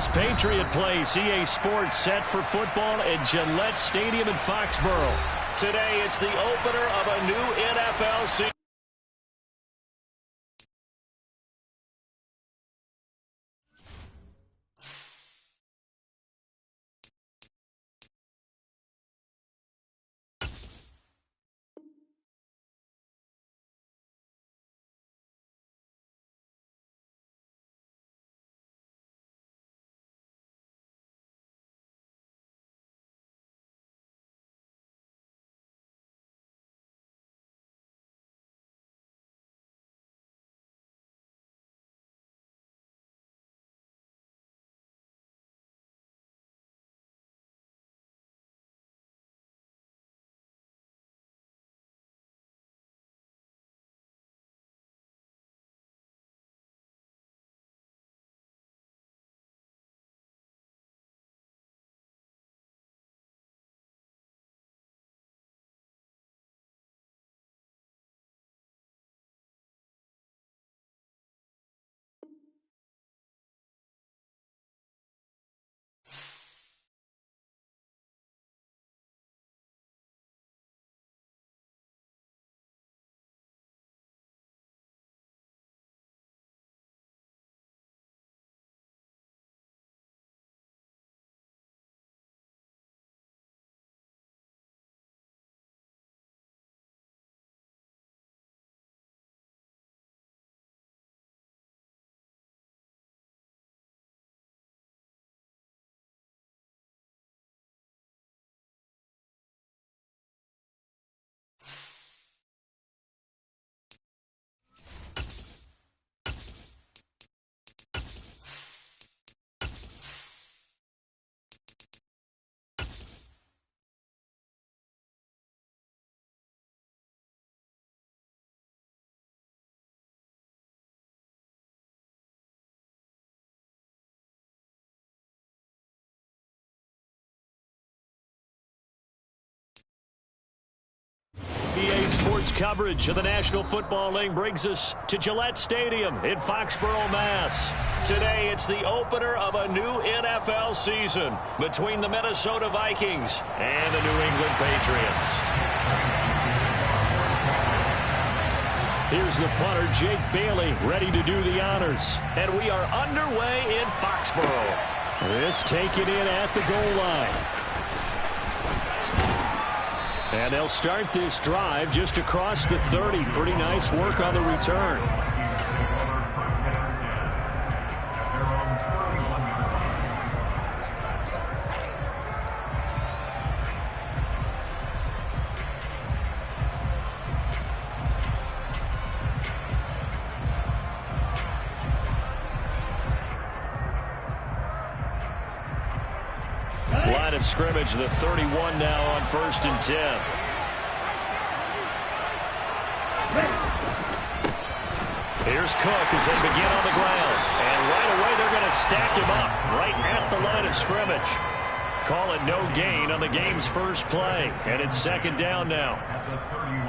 This Patriot Place EA Sports set for football at Gillette Stadium in Foxborough. Today, it's the opener of a new NFL season. EA Sports coverage of the National Football League brings us to Gillette Stadium in Foxborough, Mass. Today, it's the opener of a new NFL season between the Minnesota Vikings and the New England Patriots. Here's the punter, Jake Bailey, ready to do the honors. And we are underway in Foxborough. This taken in at the goal line. And they'll start this drive just across the 30. Pretty nice work on the return. Line of scrimmage, the 31 now on 1st and 10. Here's Cook as they begin on the ground. And right away they're going to stack him up right at the line of scrimmage. Call it no gain on the game's first play. And it's 2nd down now.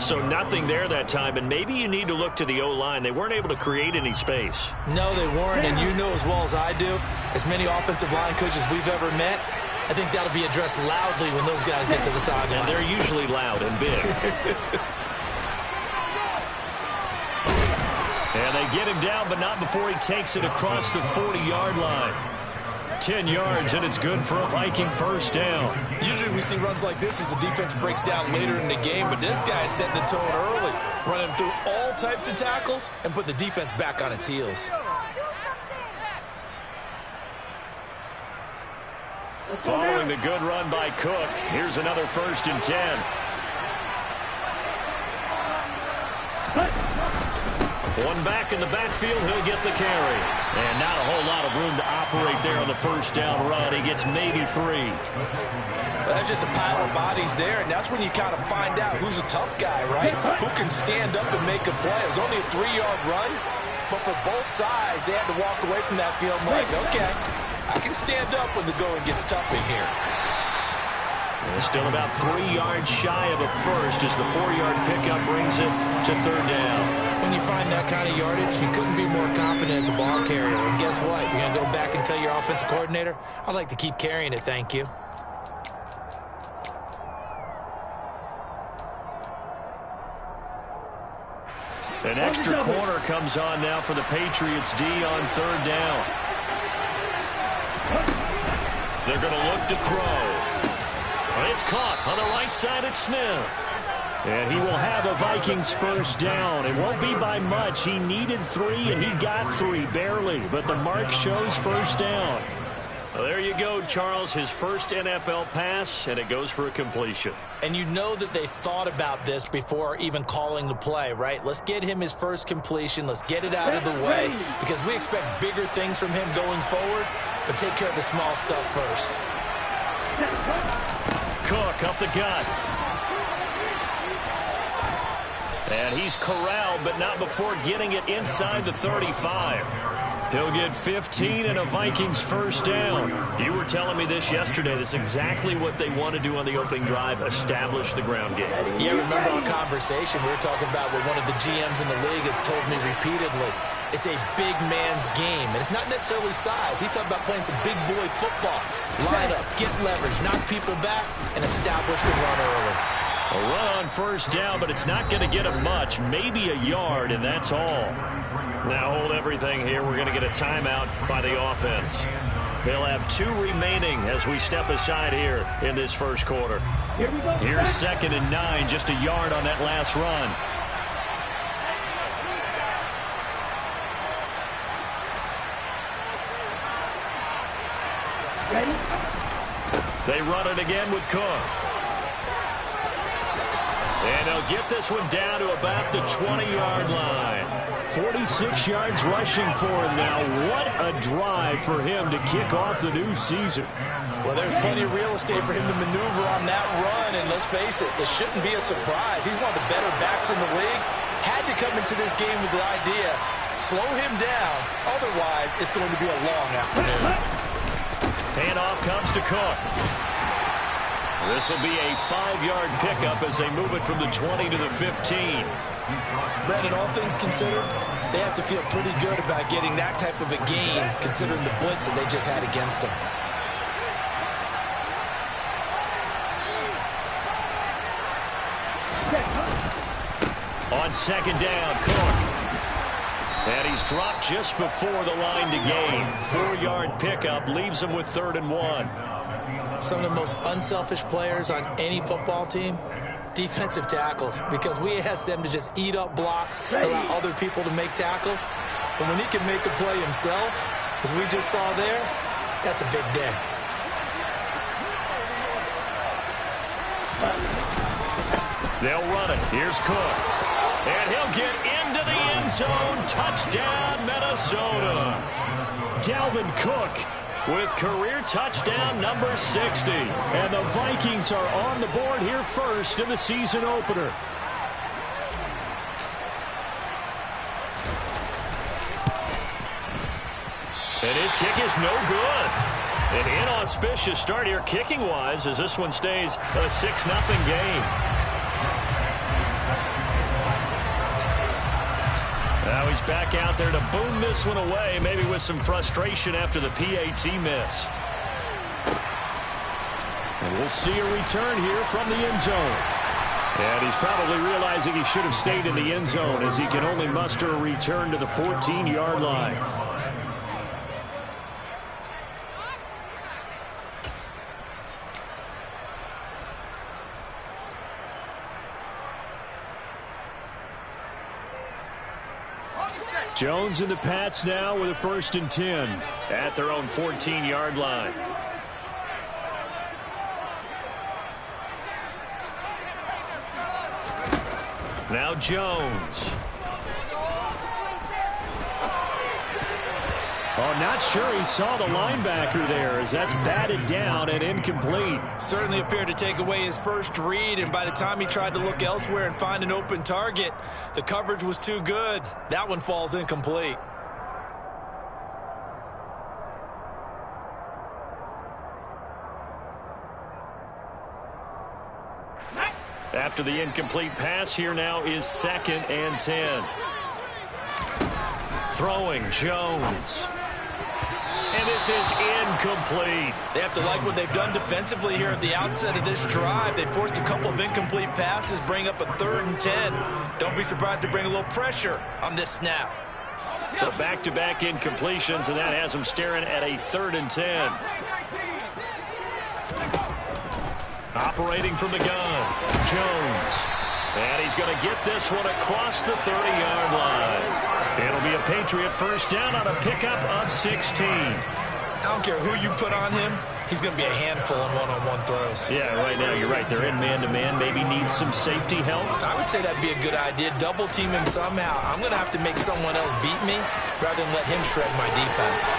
So nothing there that time, and maybe you need to look to the O-line. They weren't able to create any space. No, they weren't, and you know as well as I do, as many offensive line coaches we've ever met, I think that'll be addressed loudly when those guys get to the sideline. And they're usually loud and big. And they get him down, but not before he takes it across the 40-yard line. 10 yards, and it's good for a Viking first down. Usually we see runs like this as the defense breaks down later in the game, but this guy is setting the tone early, running through all types of tackles and putting the defense back on its heels. Following the good run by Cook, here's another 1st and 10. One back in the backfield, he'll get the carry. And not a whole lot of room to operate there on the first down run. He gets maybe 3. Well, that's just a pile of bodies there, and that's when you kind of find out who's a tough guy, right? Who can stand up and make a play. It was only a 3-yard run, but for both sides, they had to walk away from that field like, okay, I can stand up when the going gets tough in here. They're still about 3 yards shy of a first as the 4-yard pickup brings it to 3rd down. when you find that kind of yardage, you couldn't be more confident as a ball carrier. And guess what? You're going to go back and tell your offensive coordinator, I'd like to keep carrying it, thank you. An extra corner comes on now for the Patriots D on third down. They're going to look to throw. It's caught on the right side at Smith. And he will have a Vikings first down. It won't be by much. He needed 3, and he got 3, barely. But the mark shows first down. Well, there you go, Charles. His first NFL pass, and it goes for a completion. And you know that they thought about this before even calling the play, right? Let's get him his first completion. Let's get it out of the way because we expect bigger things from him going forward, but take care of the small stuff first. Cook up the gut. And he's corralled, but not before getting it inside the 35. He'll get 15 and a Vikings first down. You were telling me this yesterday. That's exactly what they want to do on the opening drive, establish the ground game. Yeah, remember our conversation? We were talking about what one of the GMs in the league has told me repeatedly. It's a big man's game, and it's not necessarily size. He's talking about playing some big boy football. Line up, get leverage, knock people back, and establish the run early. A run on first down, but it's not going to get him much, maybe a yard, and that's all. Now hold everything here. We're going to get a timeout by the offense. They'll have 2 remaining as we step aside here in this first quarter. Here's 2nd and 9, just a yard on that last run. They run it again with Cook. And they'll get this one down to about the 20-yard line. 46 yards rushing for him now. What a drive for him to kick off the new season. Well, there's plenty of real estate for him to maneuver on that run. And let's face it, it shouldn't be a surprise. He's one of the better backs in the league. Had to come into this game with the idea, slow him down. Otherwise, it's going to be a long afternoon. Handoff comes to Cook. This will be a 5-yard pickup as they move it from the 20 to the 15. Brandon, all things considered, they have to feel pretty good about getting that type of a gain, considering the blitz that they just had against them. On 2nd down, Cook. And he's dropped just before the line to gain. 4-yard pickup leaves him with 3rd and 1. Some of the most unselfish players on any football team, defensive tackles, because we ask them to just eat up blocks, allow other people to make tackles. But when he can make a play himself, as we just saw there, that's a big day. They'll run it. Here's Cook. And he'll get into the end zone. Touchdown, Minnesota. Dalvin Cook with career touchdown number 60. And the Vikings are on the board here first in the season opener. And his kick is no good. An inauspicious start here kicking-wise as this one stays a 6-0 game. Now he's back out there to boom this one away, maybe with some frustration after the PAT miss. And we'll see a return here from the end zone. And he's probably realizing he should have stayed in the end zone as he can only muster a return to the 14-yard line. Jones and the Pats now with a 1st and 10 at their own 14-yard line. Now Jones. Oh, not sure he saw the linebacker there as that's batted down and incomplete. Certainly appeared to take away his first read, and by the time he tried to look elsewhere and find an open target, the coverage was too good. That one falls incomplete. After the incomplete pass, here now is 2nd and 10. Throwing Jones. And this is incomplete. They have to like what they've done defensively here at the outset of this drive. They forced a couple of incomplete passes, bring up a 3rd and 10. Don't be surprised to bring a little pressure on this snap. So back-to-back incompletions, and that has them staring at a 3rd and 10. Operating from the gun, Jones. And he's going to get this one across the 30-yard line. It'll be a Patriot first down on a pickup of 16. I don't care who you put on him. He's going to be a handful on one-on-one throws. Yeah, right now you're right. They're in man-to-man. Maybe needs some safety help. I would say that'd be a good idea. Double team him somehow. I'm going to have to make someone else beat me rather than let him shred my defense.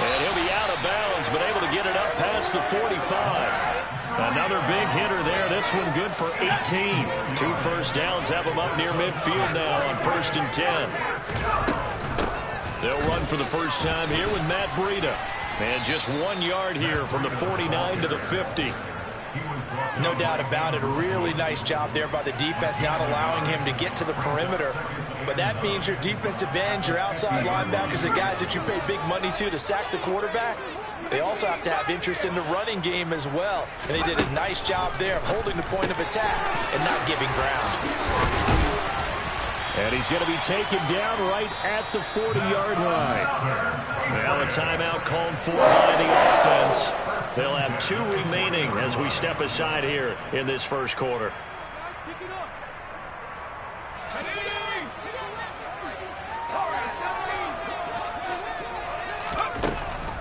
And he'll be out of bounds, but able to get it up past the 45. Another big hitter there. This one good for 18. 2 first downs have him up near midfield now on 1st and 10. They'll run for the first time here with Matt Breida. And just 1 yard here from the 49 to the 50. No doubt about it. A really nice job there by the defense, not allowing him to get to the perimeter. But that means your defensive ends, your outside linebackers, the guys that you pay big money to sack the quarterback, they also have to have interest in the running game as well. And they did a nice job there of holding the point of attack and not giving ground. And he's going to be taken down right at the 40-yard line. Now a timeout called for by the offense. They'll have 2 remaining as we step aside here in this first quarter.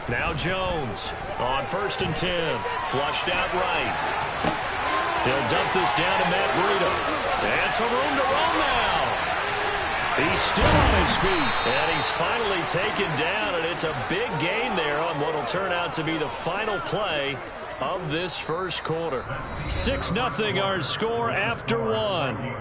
Now Jones on 1st and 10. Flushed out right. He'll dump this down to Matt Breida. And some room to roll now. He's still on his feet. And he's finally taken down. And it's a big gain there on what will turn out to be the final play of this first quarter. 6-0 our score after 1.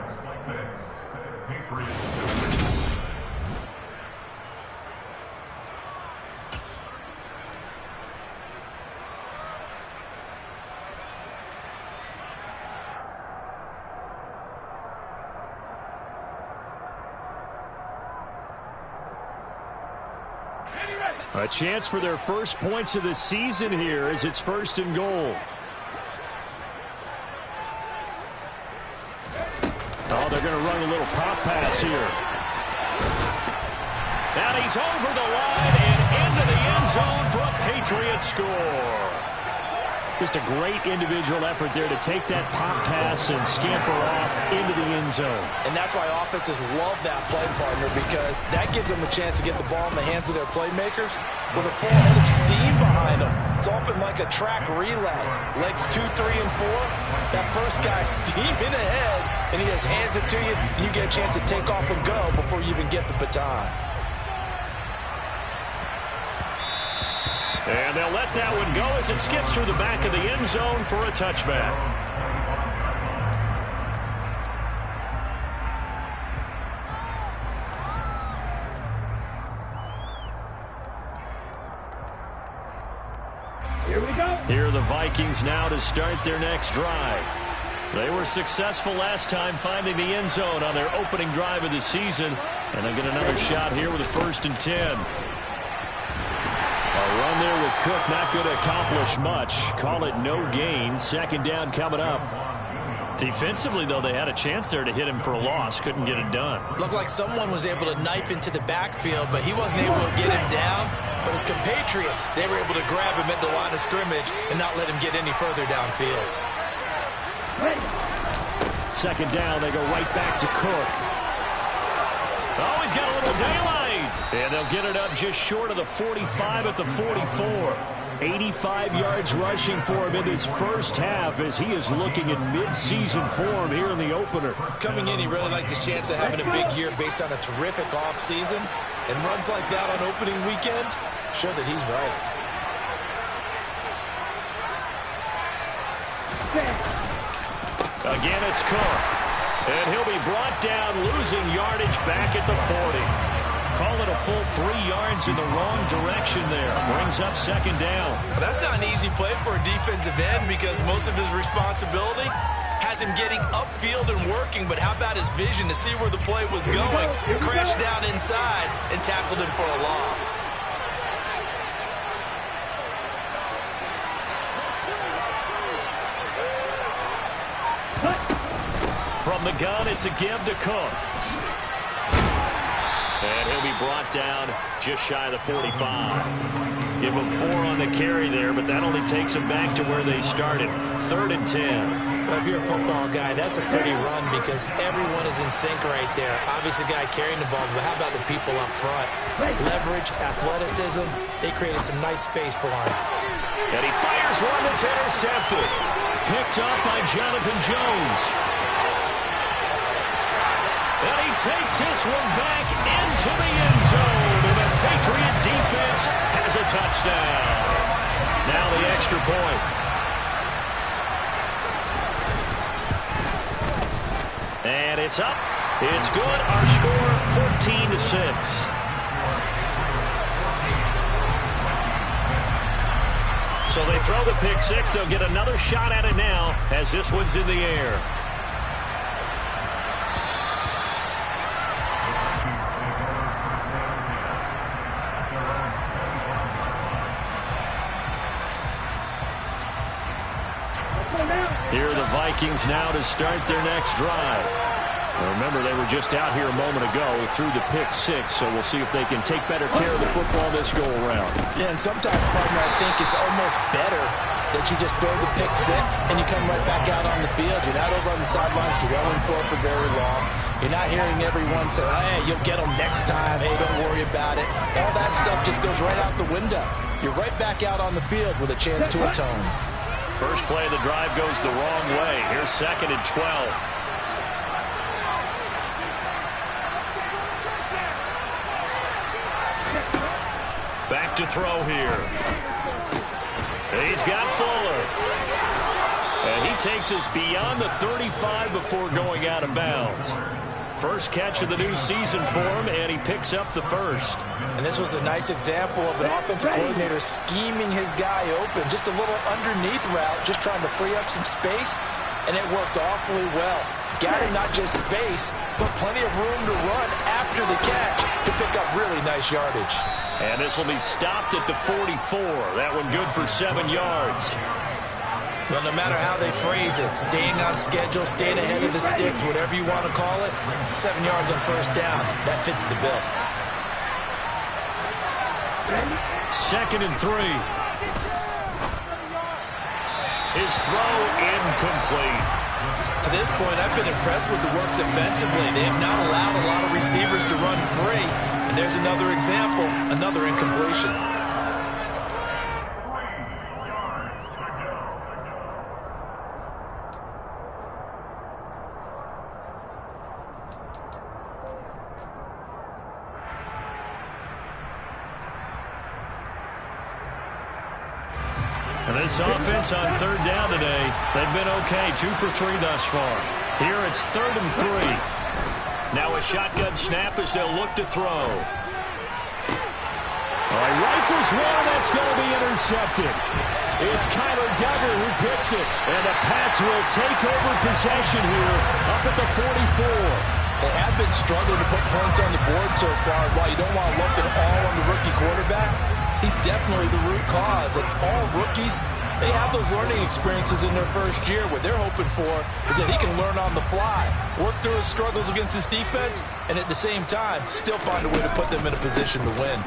A chance for their first points of the season here as it's 1st and goal. Oh, they're going to run a little pop pass here. And he's over the line and into the end zone for a Patriot score. Just a great individual effort there to take that pop pass and scamper off into the end zone. And that's why offenses love that play, partner, because that gives them a chance to get the ball in the hands of their playmakers with a full-headed steam behind them. It's often like a track relay. Legs 2, 3, and 4. That first guy steaming ahead, and he just hands it to you, and you get a chance to take off and go before you even get the baton. And they'll let that one go as it skips through the back of the end zone for a touchback. Here we go. Here are the Vikings now to start their next drive. They were successful last time finding the end zone on their opening drive of the season. And they'll get another shot here with a 1st and 10. A run there with Cook, not going to accomplish much. Call it no gain. 2nd down coming up. Defensively, though, they had a chance there to hit him for a loss. Couldn't get it done. Looked like someone was able to knife into the backfield, but he wasn't able to get him down. But his compatriots, they were able to grab him at the line of scrimmage and not let him get any further downfield. 2nd down, they go right back to Cook. Oh, he's got a little daylight. And they'll get it up just short of the 45 at the 44. 85 yards rushing for him in this first half as he is looking in mid-season form here in the opener. Coming in, he really liked his chance of having a big year based on a terrific offseason. And runs like that on opening weekend show that he's right. Again, it's Cook. And he'll be brought down, losing yardage back at the 40. Call it a full 3 yards in the wrong direction there. Brings up 2nd down. Well, that's not an easy play for a defensive end because most of his responsibility has him getting upfield and working, but how about his vision to see where the play was going? Crashed down inside and tackled him for a loss. From the gun, it's a give to Cook. And he'll be brought down just shy of the 45. Give him 4 on the carry there, but that only takes them back to where they started. 3rd and 10. Well, if you're a football guy, that's a pretty run because everyone is in sync right there. Obviously, the guy carrying the ball, but how about the people up front? Leverage, athleticism, they created some nice space for him. And he fires one that's intercepted. Picked up by Jonathan Jones. And he takes this one back into the end zone. And the Patriot defense has a touchdown. Now the extra point. And it's up. It's good. Our score, 14-6. So they throw the pick six. They'll get another shot at it now as this one's in the air. Here are the Vikings now to start their next drive. Now remember, they were just out here a moment ago through the pick six, so we'll see if they can take better care of the football this go-around. Yeah, and sometimes, partner, I think it's almost better that you just throw the pick six and you come right back out on the field. You're not over on the sidelines dwelling for very long. You're not hearing everyone say, hey, you'll get them next time. Hey, don't worry about it. All that stuff just goes right out the window. You're right back out on the field with a chance to atone. First play of the drive goes the wrong way. Here's 2nd and 12. Back to throw here. He's got Fuller. And he takes us beyond the 35 before going out of bounds. First catch of the new season for him, and he picks up the first. And this was a nice example of an offensive coordinator scheming his guy open. Just a little underneath route, just trying to free up some space, and it worked awfully well. Got him not just space, but plenty of room to run after the catch to pick up really nice yardage. And this will be stopped at the 44. That one good for 7 yards. Well, no matter how they phrase it, staying on schedule, staying ahead of the sticks, whatever you want to call it, 7 yards on first down, that fits the bill. 2nd and 3. His throw incomplete. To this point, I've been impressed with the work defensively. They have not allowed a lot of receivers to run free. And there's another example, another incompletion. And this offense on 3rd down today, they've been okay. 2 for 3 thus far. Here it's 3rd and 3. Now a shotgun snap as they'll look to throw. All right, rifles one. That's going to be intercepted. It's Kyler Duggar who picks it. And the Pats will take over possession here up at the 44. They have been struggling to put points on the board so far. While you don't want to lump it all on the rookie quarterback, he's definitely the root cause. And all rookies, they have those learning experiences in their first year. What they're hoping for is that he can learn on the fly, work through his struggles against his defense, and at the same time, still find a way to put them in a position to win.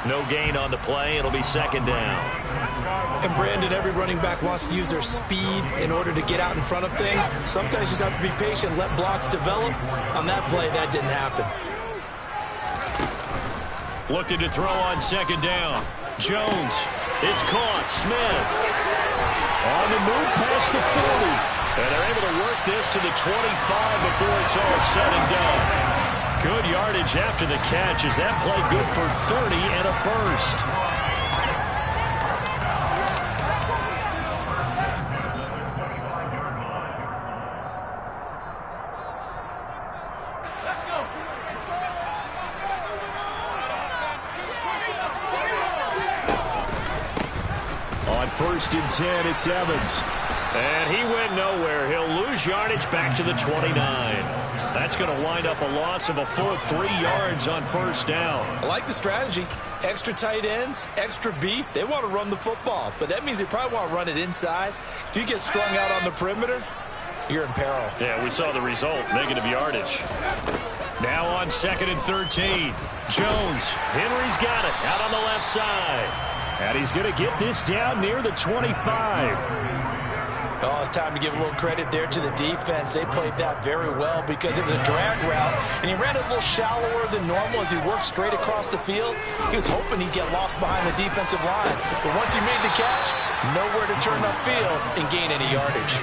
No gain on the play. It'll be 2nd down. And Brandon, every running back wants to use their speed in order to get out in front of things. Sometimes you just have to be patient, let blocks develop. On that play, that didn't happen. Looking to throw on 2nd down. Jones. It's caught. Smith. On the move past the 40. And they're able to work this to the 25 before it's all said and done. Good yardage after the catch. Is that play good for 30 and a first? 1st and 10, it's Evans. And he went nowhere. He'll lose yardage back to the 29. That's going to wind up a loss of a full 3 yards on 1st down. I like the strategy. Extra tight ends, extra beef. They want to run the football, but that means they probably want to run it inside. If you get strung out on the perimeter, you're in peril. Yeah, we saw the result, negative yardage. Now on 2nd and 13. Jones. Henry's got it out on the left side. And he's going to get this down near the 25. Oh, it's time to give a little credit there to the defense. They played that very well because it was a drag route, and he ran it a little shallower than normal as he worked straight across the field. He was hoping he'd get lost behind the defensive line, but once he made the catch, nowhere to turn upfield and gain any yardage.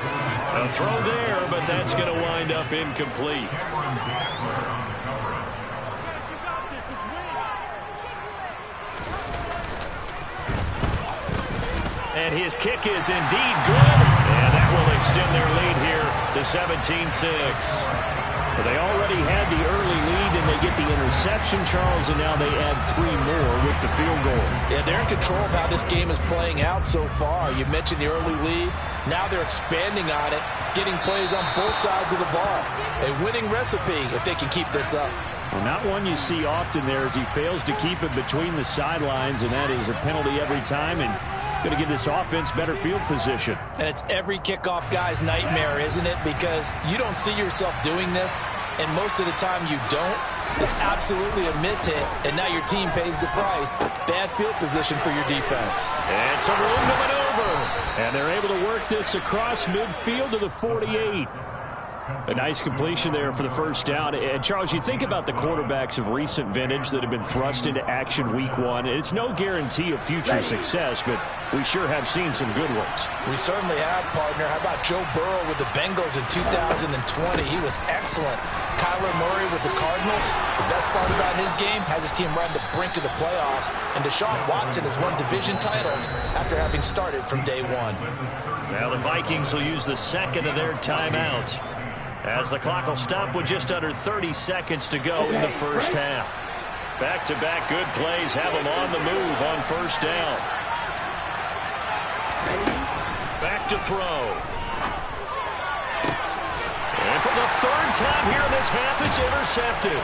A throw there, but that's going to wind up incomplete. And his kick is indeed good. And that will extend their lead here to 17-6. Well, they already had the early lead, and they get the interception, Charles, and now they add 3 more with the field goal. Yeah, they're in control of how this game is playing out so far. You mentioned the early lead. Now they're expanding on it, getting plays on both sides of the ball. A winning recipe if they can keep this up. Well, not one you see often there as he fails to keep it between the sidelines, and that is a penalty every time, and going to give this offense better field position. And it's every kickoff guy's nightmare, isn't it? Because you don't see yourself doing this, and most of the time you don't. It's absolutely a mishit, and now your team pays the price. Bad field position for your defense. And some room to maneuver. And they're able to work this across midfield to the 48. A nice completion there for the 1st down. And, Charles, you think about the quarterbacks of recent vintage that have been thrust into action week 1. It's no guarantee of future success, but we sure have seen some good ones. We certainly have, partner. How about Joe Burrow with the Bengals in 2020? He was excellent. Kyler Murray with the Cardinals. The best part about his game has his team right on the brink of the playoffs. And Deshaun Watson has won division titles after having started from day 1. Now the Vikings will use the 2nd of their timeouts, as the clock will stop with just under 30 seconds to go in the 1st half. Back-to-back good plays have them on the move on 1st down. Back to throw. And for the 3rd time here in this half, it's intercepted.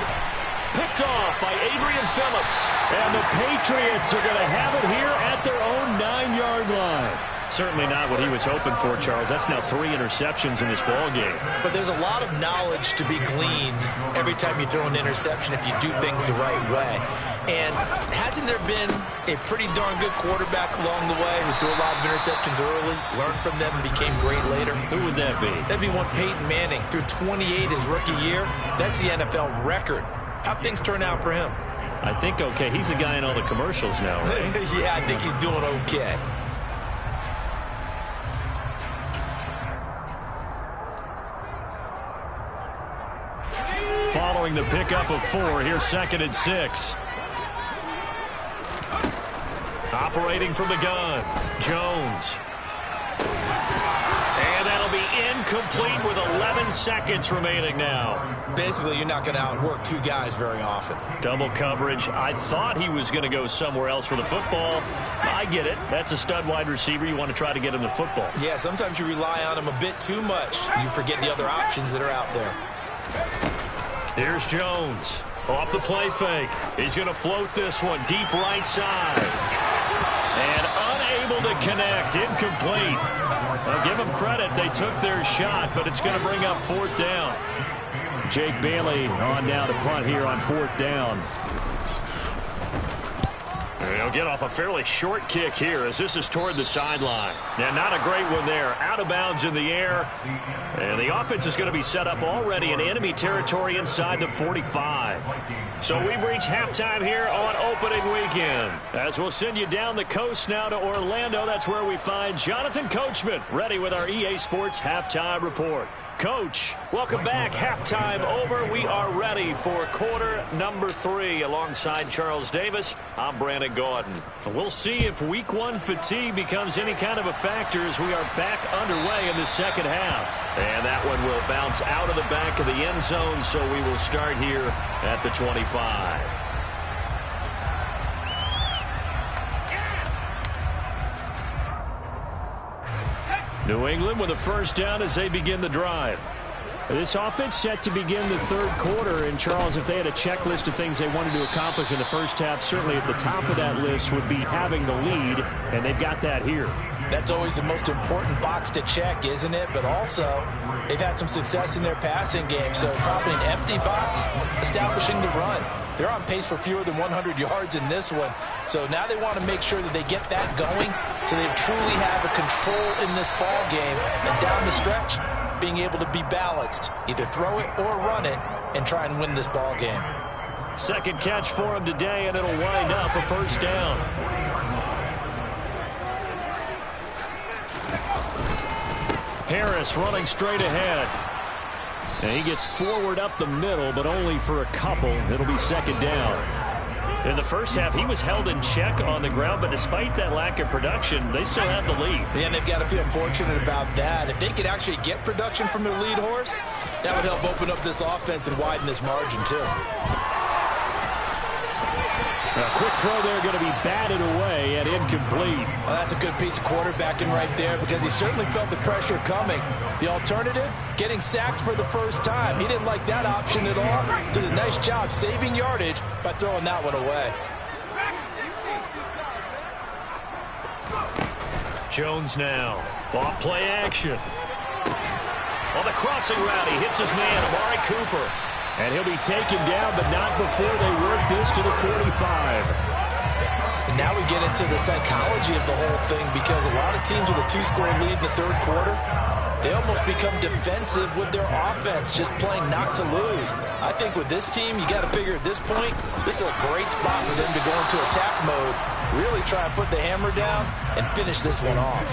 Picked off by Adrian Phillips. And the Patriots are going to have it here at their own 9-yard line. Certainly not what he was hoping for, Charles. That's now 3 interceptions in this ball game. But there's a lot of knowledge to be gleaned every time you throw an interception if you do things the right way. And hasn't there been a pretty darn good quarterback along the way who threw a lot of interceptions early, learned from them, and became great later? Who would that be? That'd be one Peyton Manning. Threw 28 his rookie year. That's the NFL record. How'd things turn out for him? I think okay. He's the guy in all the commercials now, right? Yeah, I think he's doing okay. Following the pickup of 4, here's 2nd and 6. Operating from the gun, Jones. And that'll be incomplete with 11 seconds remaining now. Basically, you're not going to outwork 2 guys very often. Double coverage. I thought he was going to go somewhere else for the football. I get it. That's a stud wide receiver. You want to try to get him the football. Yeah, sometimes you rely on him a bit too much. You forget the other options that are out there. Here's Jones. Off the play fake. He's going to float this one deep right side. And unable to connect. Incomplete. I'll give them credit. They took their shot, but it's going to bring up 4th down. Jake Bailey on down to punt here on 4th down. He'll get off a fairly short kick here as this is toward the sideline. Now, not a great one there. Out of bounds in the air. And the offense is going to be set up already in enemy territory inside the 45. So we've reached halftime here on opening weekend. As we'll send you down the coast now to Orlando. That's where we find Jonathan Coachman ready with our EA Sports Halftime Report. Coach, welcome back. Halftime over. We are ready for quarter number 3 alongside Charles Davis. I'm Brandon Gaudin. We'll see if week 1 fatigue becomes any kind of a factor as we are back underway in the 2nd half. And that one will bounce out of the back of the end zone, so we will start here at the 25. New England with a first down as they begin the drive. This offense set to begin the third quarter. And, Charles, if they had a checklist of things they wanted to accomplish in the first half, certainly at the top of that list would be having the lead, and they've got that here. That's always the most important box to check, isn't it? But also, they've had some success in their passing game, so probably an empty box, establishing the run. They're on pace for fewer than 100 yards in this one, so now they want to make sure that they get that going so they truly have a control in this ball game, and down the stretch, being able to be balanced, either throw it or run it, and try and win this ball game. Second catch for him today, and it'll wind up a first down. Harris running straight ahead. And he gets forward up the middle, but only for a couple. It'll be second down. In the first half, he was held in check on the ground, but despite that lack of production, they still have the lead. Yeah, and they've got to feel fortunate about that. If they could actually get production from their lead horse, that would help open up this offense and widen this margin, too. A quick throw there going to be batted away and incomplete. Well, that's a good piece of quarterbacking right there because he certainly felt the pressure coming. The alternative, getting sacked for the first time. He didn't like that option at all. Did a nice job saving yardage by throwing that one away. Jones now. Off play action. On the crossing route, he hits his man, Amari Cooper. And he'll be taken down, but not before they work this to the 45. And now we get into the psychology of the whole thing because a lot of teams with a two-score lead in the third quarter, they almost become defensive with their offense, just playing not to lose. I think with this team, you got to figure at this point, this is a great spot for them to go into attack mode, really try and put the hammer down and finish this one off.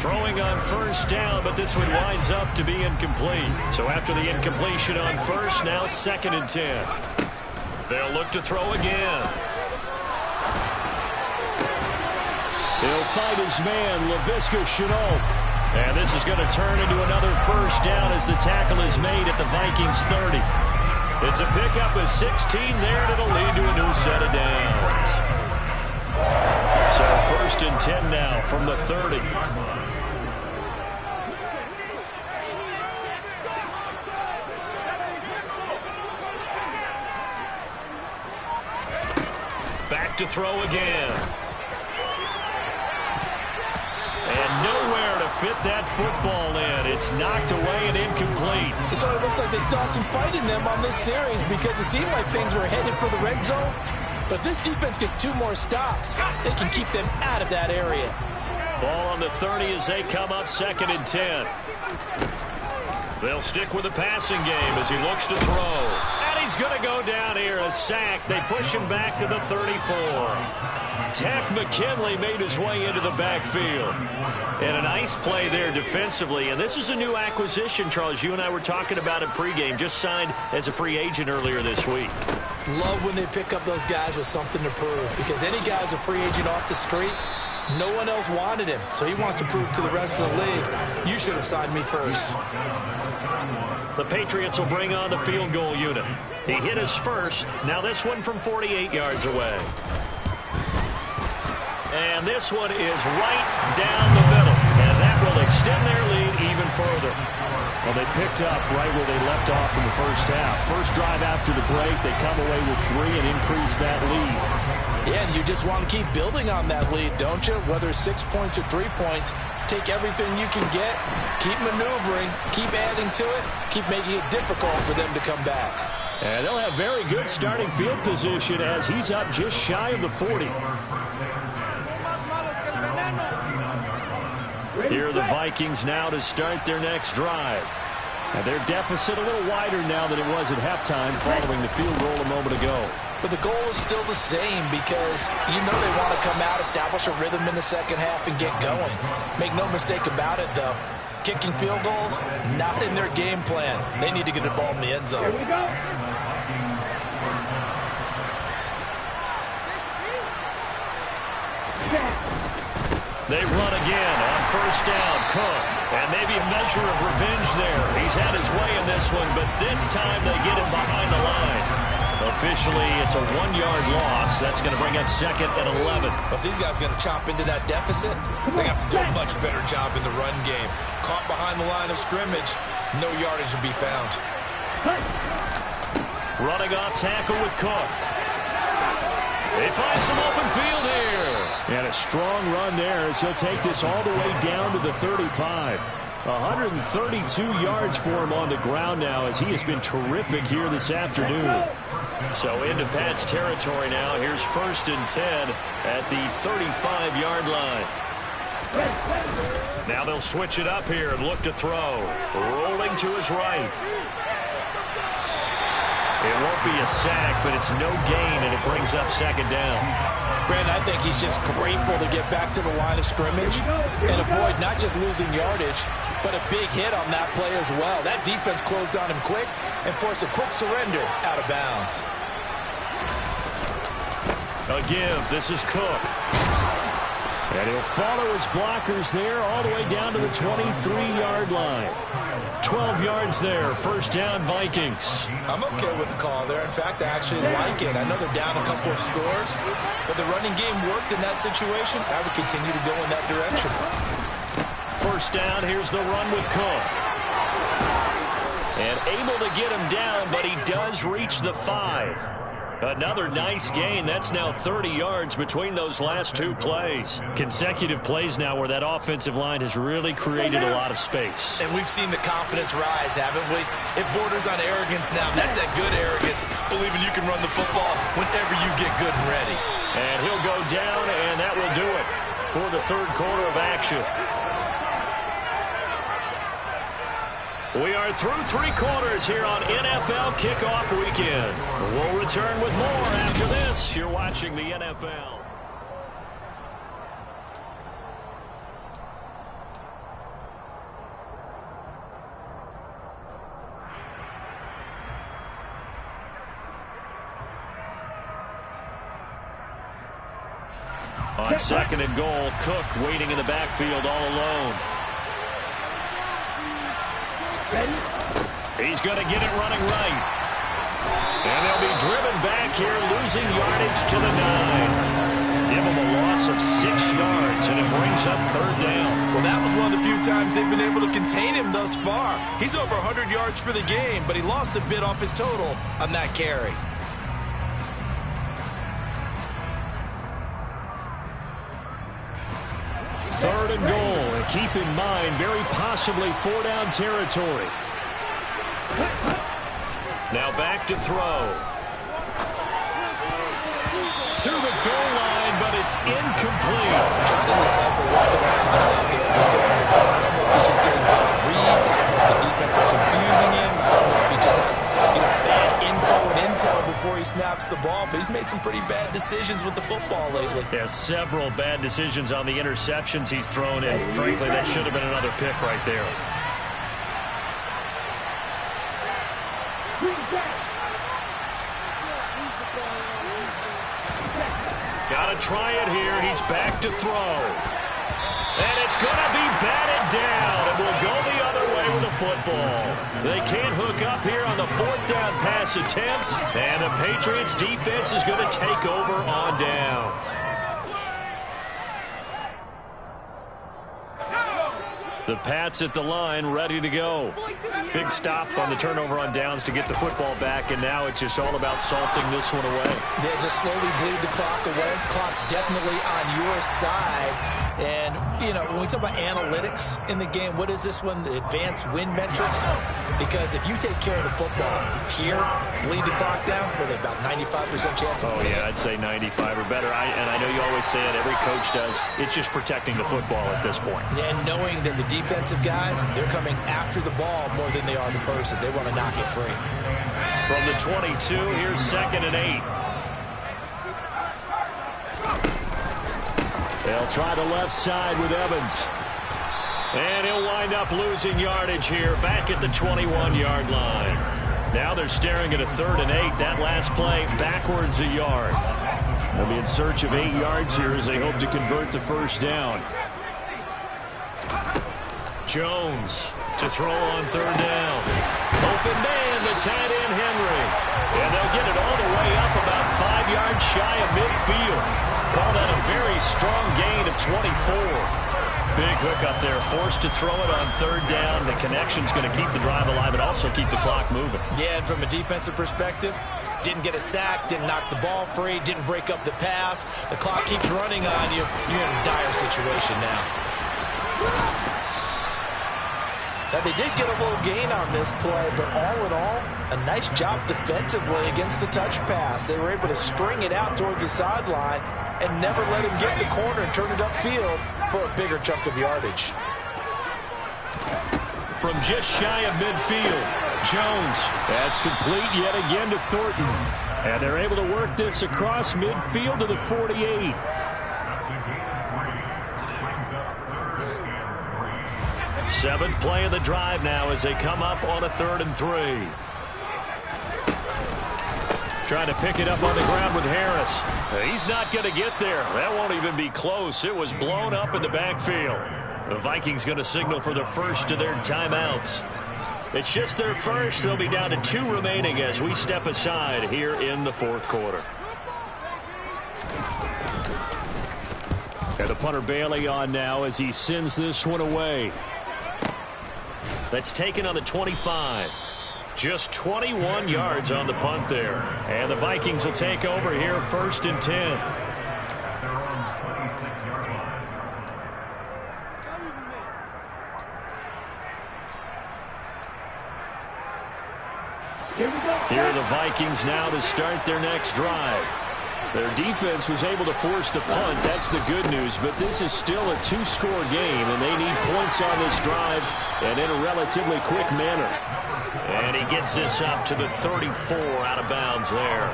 Throwing on first down, but this one winds up to be incomplete. So after the incompletion on first, now 2nd and 10. They'll look to throw again. He'll find his man, Laviska Shenault. And this is going to turn into another first down as the tackle is made at the Vikings 30. It's a pickup of 16 there, and it'll lead to a new set of downs. So 1st and 10 now from the 30. Back to throw again. And nowhere to fit that football in. It's knocked away and incomplete. So it looks like they still have some fight in them on this series because it seemed like things were headed for the red zone. But if this defense gets 2 more stops, they can keep them out of that area. Ball on the 30 as they come up 2nd and 10. They'll stick with the passing game as he looks to throw. And he's going to go down here, a sack. They push him back to the 34. Takk McKinley made his way into the backfield. And a nice play there defensively. And this is a new acquisition, Charles. You and I were talking about it pregame. Just signed as a free agent earlier this week. Love when they pick up those guys with something to prove. Because any guy who's a free agent off the street, no one else wanted him. So he wants to prove to the rest of the league, you should have signed me first. The Patriots will bring on the field goal unit. He hit his first. Now this one from 48 yards away. And this one is right down the middle. And that will extend their lead even further. Well, they picked up right where they left off in the first half. First drive after the break, they come away with 3 and increase that lead. Yeah, and you just want to keep building on that lead, don't you? Whether it's 6 points or 3 points, take everything you can get, keep maneuvering, keep adding to it, keep making it difficult for them to come back. And they'll have very good starting field position as he's up just shy of the 40. Here are the Vikings now to start their next drive. And their deficit a little wider now than it was at halftime following the field goal a moment ago. But the goal is still the same because you know they want to come out, establish a rhythm in the second half, and get going. Make no mistake about it, though. Kicking field goals, not in their game plan. They need to get the ball in the end zone. Here we go. They run again on first down. Cook. And maybe a measure of revenge there. He's had his way in this one, but this time they get him behind the line. A officially, it's a 1-yard loss. That's going to bring up 2nd and 11. But these guys are going to chop into that deficit. They got to do a much better job in the run game. Caught behind the line of scrimmage, no yardage to be found. Running off tackle with Cook. They find some open field here. And a strong run there as he'll take this all the way down to the 35. 132 yards for him on the ground now as he has been terrific here this afternoon. So into Pat's territory now. Here's 1st and 10 at the 35-yard line. Now they'll switch it up here and look to throw. Rolling to his right. It won't be a sack, but it's no gain, and it brings up 2nd down. Brandon, I think he's just grateful to get back to the line of scrimmage and avoid not just losing yardage, but a big hit on that play as well. That defense closed on him quick and forced a quick surrender out of bounds. A give. This is Cook. And he'll follow his blockers there all the way down to the 23-yard line. 12 yards there. 1st down, Vikings. I'm okay with the call there. In fact, I actually like it. I know they're down a couple of scores, but the running game worked in that situation. I would continue to go in that direction. 1st down. Here's the run with Cook. And able to get him down, but he does reach the 5. Another nice gain. That's now 30 yards between those last 2 plays. Consecutive plays now where that offensive line has really created a lot of space. And we've seen the confidence rise, haven't we? It borders on arrogance now. That's that good arrogance, believing you can run the football whenever you get good and ready. And he'll go down, and that will do it for the 3rd quarter of action. We are through 3 quarters here on NFL Kickoff Weekend. We'll return with more after this. You're watching the NFL. On 2nd and goal, Cook waiting in the backfield all alone. He's going to get it running right. And they'll be driven back here, losing yardage to the 9. Give him a loss of 6 yards, and it brings up 3rd down. Well, that was one of the few times they've been able to contain him thus far. He's over 100 yards for the game, but he lost a bit off his total on that carry. Third and goal, and keep in mind, very possibly 4-down territory. Now back to throw. To the goal line, but it's incomplete. Trying to decipher what's going on out there because I don't know if he's just getting bad reads. I don't know if the defense is confusing him. I don't know if he just has bad info and intel before he snaps the ball. But he's made some pretty bad decisions with the football lately. Yeah, several bad decisions on the interceptions he's thrown in. Frankly, that should have been another pick right there. Got to try it here. He's back to throw. And it's going to be batted down. It will go the other way with the football. They can't hook up here on the 4th down pass attempt. And the Patriots defense is going to take over on downs. The Pats at the line, ready to go. Big stop on the turnover on downs to get the football back, and now it's just all about salting this one away. Yeah, just slowly bleed the clock away. Clock's definitely on your side. And, when we talk about analytics in the game, what is this one? Advanced win metrics? Because if you take care of the football here, bleed the clock down, with about 95% chance of winning. Yeah, I'd say 95 or better. And I know you always say it, every coach does. It's just protecting the football at this point. And knowing that the defensive guys, they're coming after the ball more than they are the person. They want to knock it free. From the 22, here's 2nd and 8. They'll try the left side with Evans. And he'll wind up losing yardage here back at the 21-yard line. Now they're staring at a 3rd and 8. That last play backwards a yard. They'll be in search of 8 yards here as they hope to convert the 1st down. Jones to throw on 3rd down. Open man, the tight end Henry. And they'll get it all the way midfield. Call that a very strong gain of 24. Big hook up there, forced to throw it on third down. The connection's going to keep the drive alive and also keep the clock moving. Yeah, and from a defensive perspective, didn't get a sack, didn't knock the ball free, didn't break up the pass. The clock keeps running on you. You're in a dire situation now. Now, they did get a little gain on this play, but all in all, a nice job defensively against the touch pass. They were able to string it out towards the sideline and never let him get the corner and turn it upfield for a bigger chunk of yardage. From just shy of midfield, Jones. That's complete yet again to Thornton. And they're able to work this across midfield to the 48. Seventh play of the drive now as they come up on a 3rd and 3. Trying to pick it up on the ground with Harris. He's not going to get there. That won't even be close. It was blown up in the backfield. The Vikings going to signal for the first of their timeouts. It's just their first. They'll be down to 2 remaining as we step aside here in the 4th quarter. And the punter Bailey on now as he sends this one away. That's taken on the 25. Just 21 yards on the punt there. And the Vikings will take over here 1st and 10. Here are the Vikings now to start their next drive. Their defense was able to force the punt. That's the good news. But this is still a 2-score game, and they need points on this drive and in a relatively quick manner. And he gets this up to the 34 out of bounds there.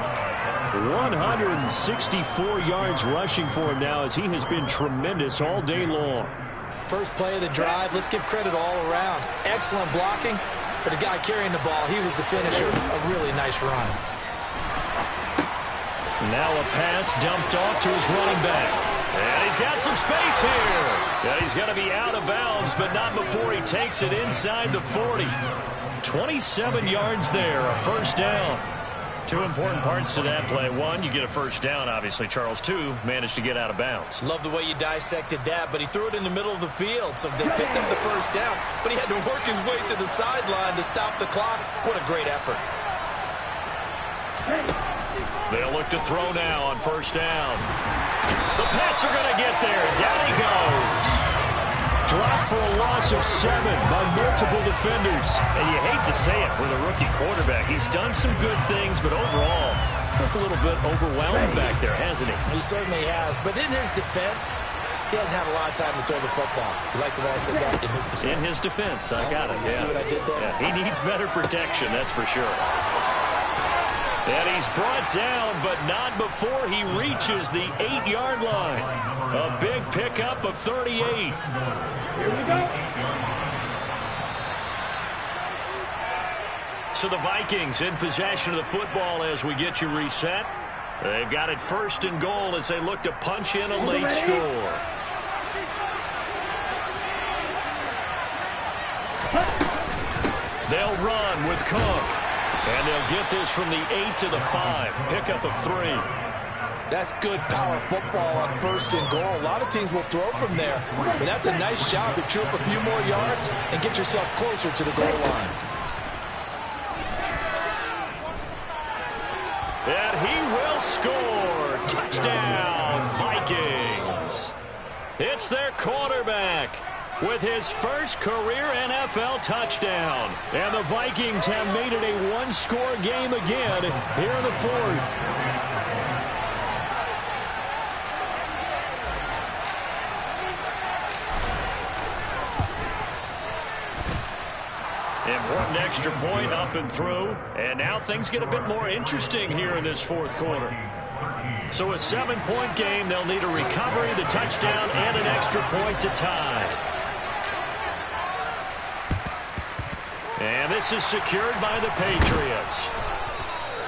164 yards rushing for him now as he has been tremendous all day long. First play of the drive, let's give credit all around. Excellent blocking, but the guy carrying the ball, he was the finisher. A really nice run. Now a pass dumped off to his running back. And he's got some space here. Yeah, he's got to be out of bounds, but not before he takes it inside the 40. 27 yards there, a first down. 2 important parts to that play. 1, you get a first down, obviously. Charles, 2, managed to get out of bounds. Love the way you dissected that, but he threw it in the middle of the field, so they picked up the first down, but he had to work his way to the sideline to stop the clock. What a great effort. They'll look to throw now on first down. The Pats are going to get there. Down he goes. Dropped for a loss of 7 by multiple defenders. And you hate to say it with a rookie quarterback. He's done some good things, but overall, looked a little bit overwhelmed back there, hasn't he? He certainly has. But in his defense, he hasn't had a lot of time to throw the football. You like the way I said that? In his defense. In his defense. I got it. You see what I did there? Yeah, he needs better protection, that's for sure. And he's brought down, but not before he reaches the 8-yard line. A big pickup of 38. Here we go. So the Vikings in possession of the football as we get you reset. They've got it 1st and goal as they look to punch in a late score. They'll run with Cook. And they'll get this from the 8 to the 5. Pickup of 3. That's good power football on 1st and goal. A lot of teams will throw from there, but that's a nice job to chew up a few more yards and get yourself closer to the goal line. And he will score. Touchdown, Vikings. It's their quarterback with his first career NFL touchdown. And the Vikings have made it a 1-score game again here in the 4th. Important extra point up and through. And now things get a bit more interesting here in this 4th quarter. So a 7-point game, they'll need a recovery, the touchdown, and an extra point to tie. And this is secured by the Patriots.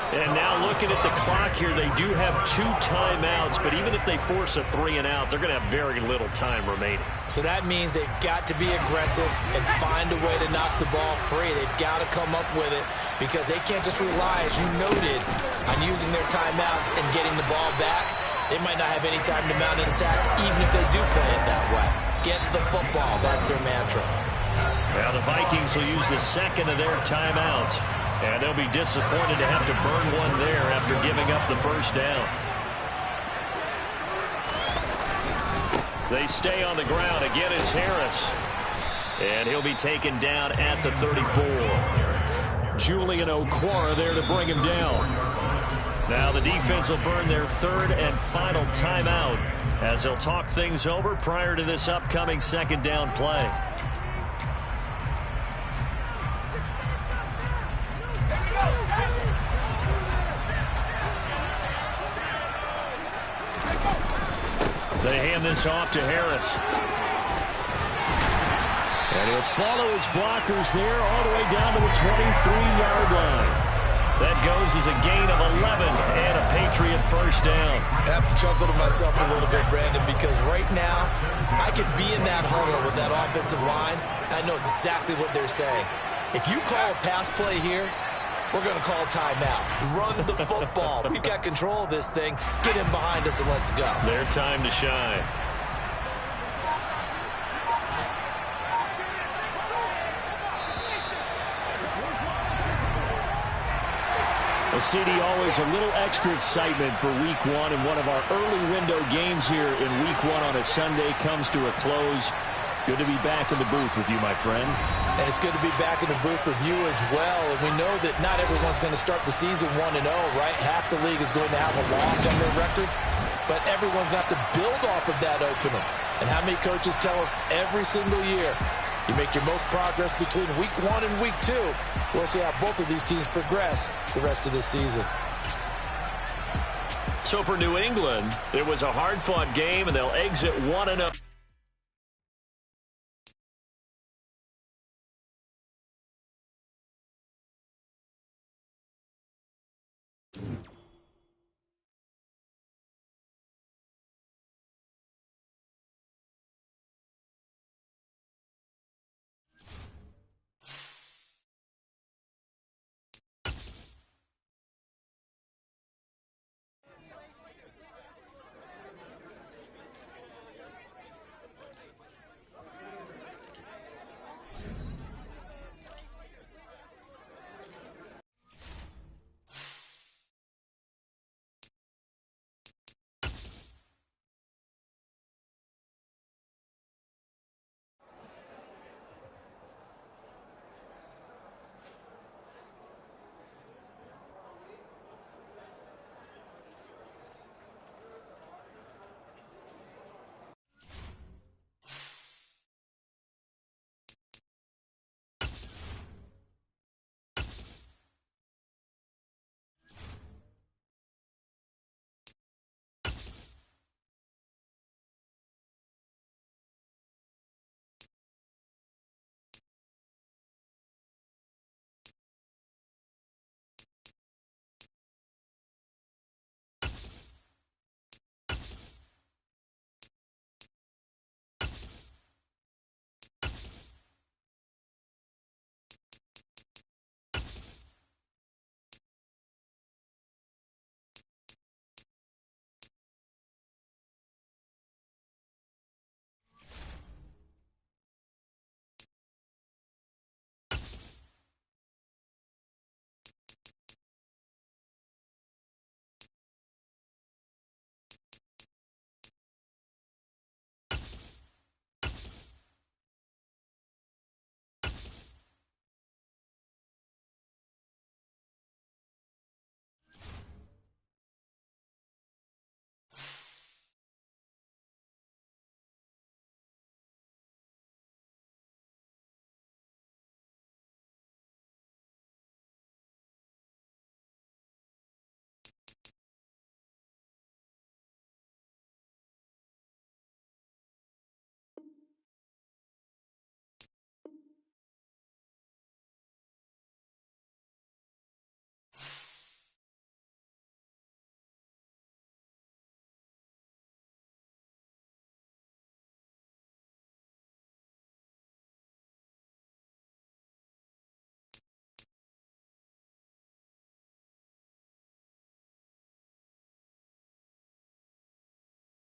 And now looking at the clock here, they do have 2 timeouts, but even if they force a 3-and-out, they're going to have very little time remaining. So that means they've got to be aggressive and find a way to knock the ball free. They've got to come up with it because they can't just rely, as you noted, on using their timeouts and getting the ball back. They might not have any time to mount an attack, even if they do play it that way. Get the football. That's their mantra. Now the Vikings will use the second of their timeouts. And they'll be disappointed to have to burn one there after giving up the first down. They stay on the ground. Again, it's Harris. And he'll be taken down at the 34. Julian Okwara there to bring him down. Now the defense will burn their third and final timeout as they'll talk things over prior to this upcoming second down play. They hand this off to Harris. And he'll follow his blockers there all the way down to the 23-yard line. That goes as a gain of 11 and a Patriot first down. I have to chuckle to myself a little bit, Brandon, because right now I could be in that huddle with that offensive line. I know exactly what they're saying. If you call a pass play here, we're going to call timeout. Run the football. We've got control of this thing. Get in behind us and let's go. Their time to shine. Well, CD, always a little extra excitement for Week 1, and one of our early window games here in Week 1 on a Sunday comes to a close. Good to be back in the booth with you, my friend. And it's good to be back in the booth with you as well. And we know that not everyone's going to start the season 1-0, right? Half the league is going to have a loss on their record. But everyone's got to build off of that opening. And how many coaches tell us every single year, you make your most progress between Week 1 and Week 2. We'll see how both of these teams progress the rest of this season. So for New England, it was a hard-fought game, and they'll exit 1-0.